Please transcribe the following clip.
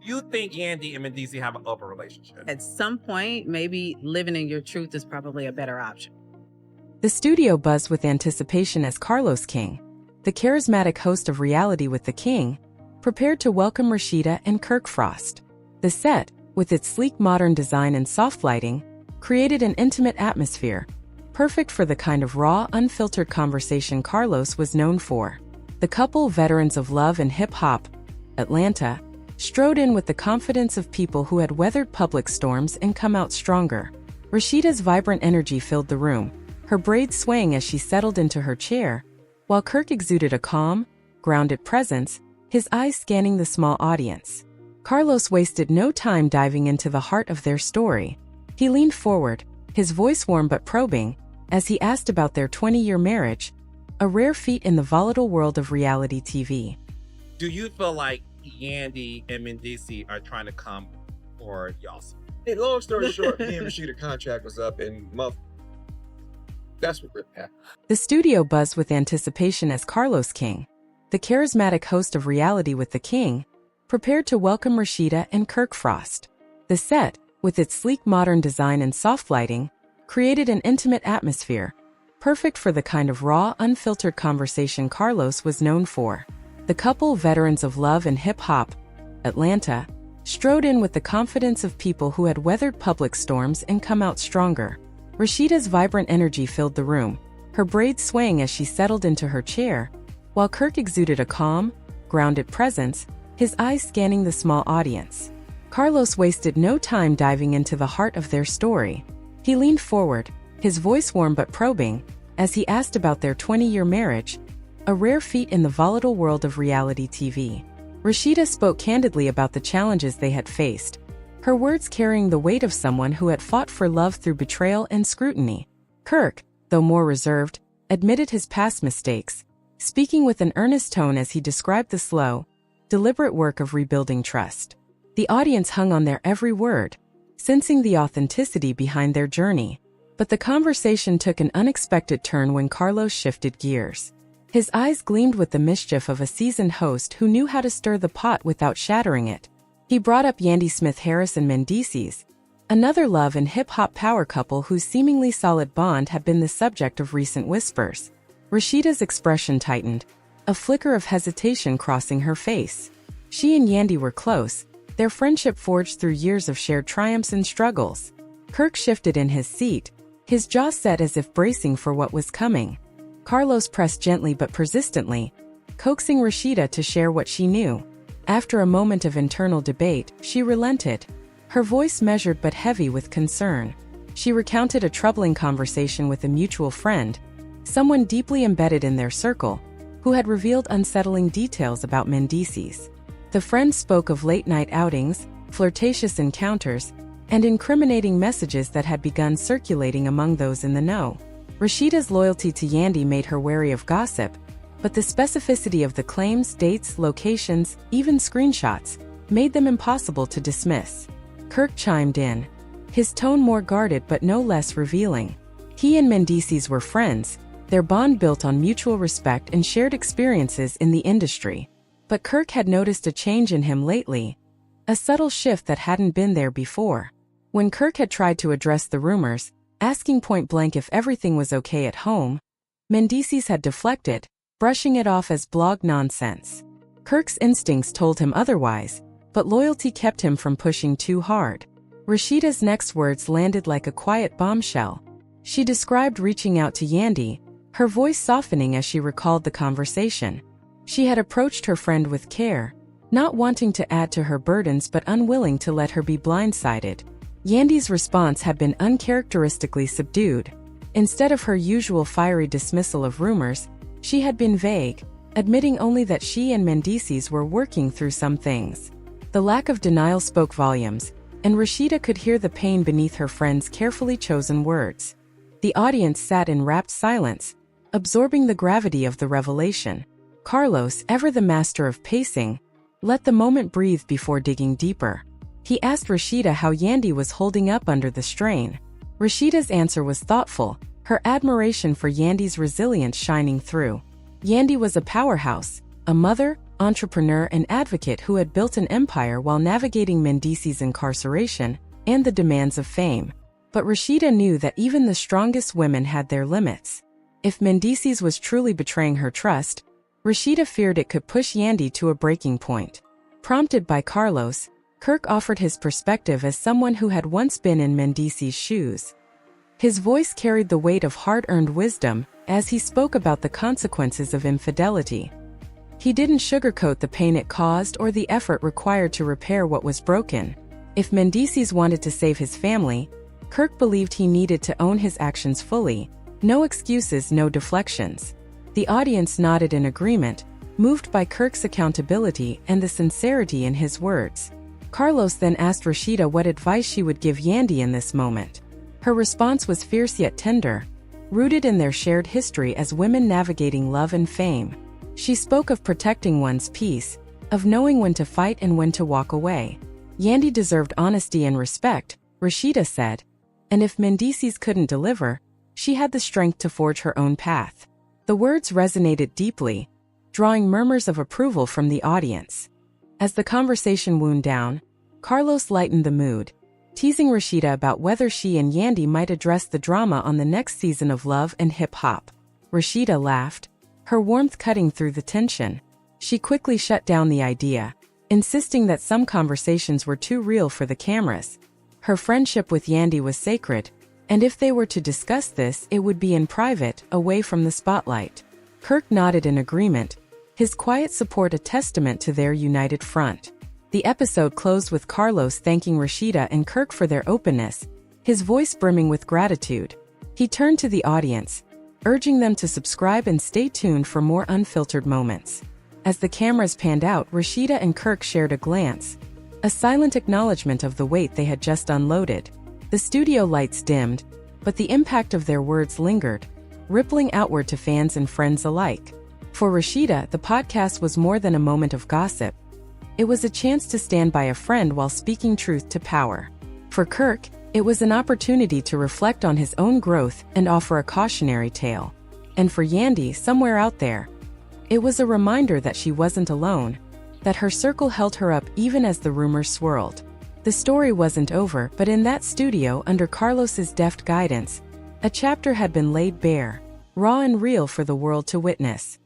you think Yandy and Mendeecees have an open relationship? At some point, maybe living in your truth is probably a better option. The studio buzzed with anticipation as Carlos King, the charismatic host of Reality with the King, prepared to welcome Rasheeda and Kirk Frost. The set, with its sleek modern design and soft lighting, created an intimate atmosphere, perfect for the kind of raw, unfiltered conversation Carlos was known for. The couple, veterans of love and hip-hop, Atlanta, strode in with the confidence of people who had weathered public storms and come out stronger. Rasheeda's vibrant energy filled the room, her braids swaying as she settled into her chair, while Kirk exuded a calm, grounded presence, his eyes scanning the small audience. Carlos wasted no time diving into the heart of their story. He leaned forward, his voice warm but probing, as he asked about their 20-year marriage, a rare feat in the volatile world of reality TV. Do you feel like Yandy and Mendeecees are trying to come for y'all? Hey, long story short, me and Rasheeda contract was up in month. That's what we're at. The studio buzzed with anticipation as Carlos King, the charismatic host of Reality with the King, prepared to welcome Rasheeda and Kirk Frost. The set, with its sleek modern design and soft lighting, created an intimate atmosphere, perfect for the kind of raw, unfiltered conversation Carlos was known for. The couple, veterans of love and hip-hop, Atlanta, strode in with the confidence of people who had weathered public storms and come out stronger. Rasheeda's vibrant energy filled the room, her braids swaying as she settled into her chair, while Kirk exuded a calm, grounded presence, his eyes scanning the small audience. Carlos wasted no time diving into the heart of their story. He leaned forward, his voice warm but probing, as he asked about their 20-year marriage, a rare feat in the volatile world of reality TV. Rasheeda spoke candidly about the challenges they had faced, her words carrying the weight of someone who had fought for love through betrayal and scrutiny. Kirk, though more reserved, admitted his past mistakes, speaking with an earnest tone as he described the slow, deliberate work of rebuilding trust. The audience hung on their every word, sensing the authenticity behind their journey. But the conversation took an unexpected turn when Carlos shifted gears. His eyes gleamed with the mischief of a seasoned host who knew how to stir the pot without shattering it. He brought up Yandy Smith-Harris and Mendeecees, another love and hip-hop power couple whose seemingly solid bond had been the subject of recent whispers. Rasheeda's expression tightened, a flicker of hesitation crossing her face. She and Yandy were close, their friendship forged through years of shared triumphs and struggles. Kirk shifted in his seat, his jaw set as if bracing for what was coming. Carlos pressed gently but persistently, coaxing Rasheeda to share what she knew. After a moment of internal debate, she relented, her voice measured but heavy with concern. She recounted a troubling conversation with a mutual friend, someone deeply embedded in their circle, who had revealed unsettling details about Mendeecees. The friend spoke of late-night outings, flirtatious encounters, and incriminating messages that had begun circulating among those in the know. Rasheeda's loyalty to Yandy made her wary of gossip, but the specificity of the claims, dates, locations, even screenshots, made them impossible to dismiss. Kirk chimed in, his tone more guarded but no less revealing. He and Mendeecees were friends, their bond built on mutual respect and shared experiences in the industry. But Kirk had noticed a change in him lately, a subtle shift that hadn't been there before. When Kirk had tried to address the rumors, asking point-blank if everything was okay at home, Mendeecees had deflected, brushing it off as blog nonsense. Kirk's instincts told him otherwise, but loyalty kept him from pushing too hard. Rasheeda's next words landed like a quiet bombshell. She described reaching out to Yandy, her voice softening as she recalled the conversation. She had approached her friend with care, not wanting to add to her burdens but unwilling to let her be blindsided. Yandy's response had been uncharacteristically subdued. Instead of her usual fiery dismissal of rumors, she had been vague, admitting only that she and Mendeecees were working through some things. The lack of denial spoke volumes, and Rasheeda could hear the pain beneath her friend's carefully chosen words. The audience sat in rapt silence, absorbing the gravity of the revelation. Carlos, ever the master of pacing, let the moment breathe before digging deeper. He asked Rasheeda how Yandy was holding up under the strain. Rasheeda's answer was thoughtful, her admiration for Yandy's resilience shining through. Yandy was a powerhouse, a mother, entrepreneur and advocate who had built an empire while navigating Mendeecees' incarceration and the demands of fame. But Rasheeda knew that even the strongest women had their limits. If Mendeecees was truly betraying her trust, Rasheeda feared it could push Yandy to a breaking point. Prompted by Carlos, Kirk offered his perspective as someone who had once been in Mendeecees' shoes. His voice carried the weight of hard-earned wisdom as he spoke about the consequences of infidelity. He didn't sugarcoat the pain it caused or the effort required to repair what was broken. If Mendeecees wanted to save his family, Kirk believed he needed to own his actions fully. No excuses, no deflections. The audience nodded in agreement, moved by Kirk's accountability and the sincerity in his words. Carlos then asked Rasheeda what advice she would give Yandy in this moment. Her response was fierce yet tender, rooted in their shared history as women navigating love and fame. She spoke of protecting one's peace, of knowing when to fight and when to walk away. Yandy deserved honesty and respect, Rasheeda said, and if Mendeecees couldn't deliver, she had the strength to forge her own path. The words resonated deeply, drawing murmurs of approval from the audience. As the conversation wound down, Carlos lightened the mood, teasing Rasheeda about whether she and Yandy might address the drama on the next season of Love and Hip Hop. Rasheeda laughed, her warmth cutting through the tension. She quickly shut down the idea, insisting that some conversations were too real for the cameras. Her friendship with Yandy was sacred, and if they were to discuss this, it would be in private, away from the spotlight. Kirk nodded in agreement, his quiet support a testament to their united front. The episode closed with Carlos thanking Rasheeda and Kirk for their openness, his voice brimming with gratitude. He turned to the audience, urging them to subscribe and stay tuned for more unfiltered moments. As the cameras panned out, Rasheeda and Kirk shared a glance, a silent acknowledgement of the weight they had just unloaded. The studio lights dimmed, but the impact of their words lingered, rippling outward to fans and friends alike. For Rasheeda, the podcast was more than a moment of gossip. It was a chance to stand by a friend while speaking truth to power. For Kirk, it was an opportunity to reflect on his own growth and offer a cautionary tale. And for Yandy, somewhere out there, it was a reminder that she wasn't alone, that her circle held her up even as the rumors swirled. The story wasn't over, but in that studio, under Carlos's deft guidance, a chapter had been laid bare, raw and real for the world to witness.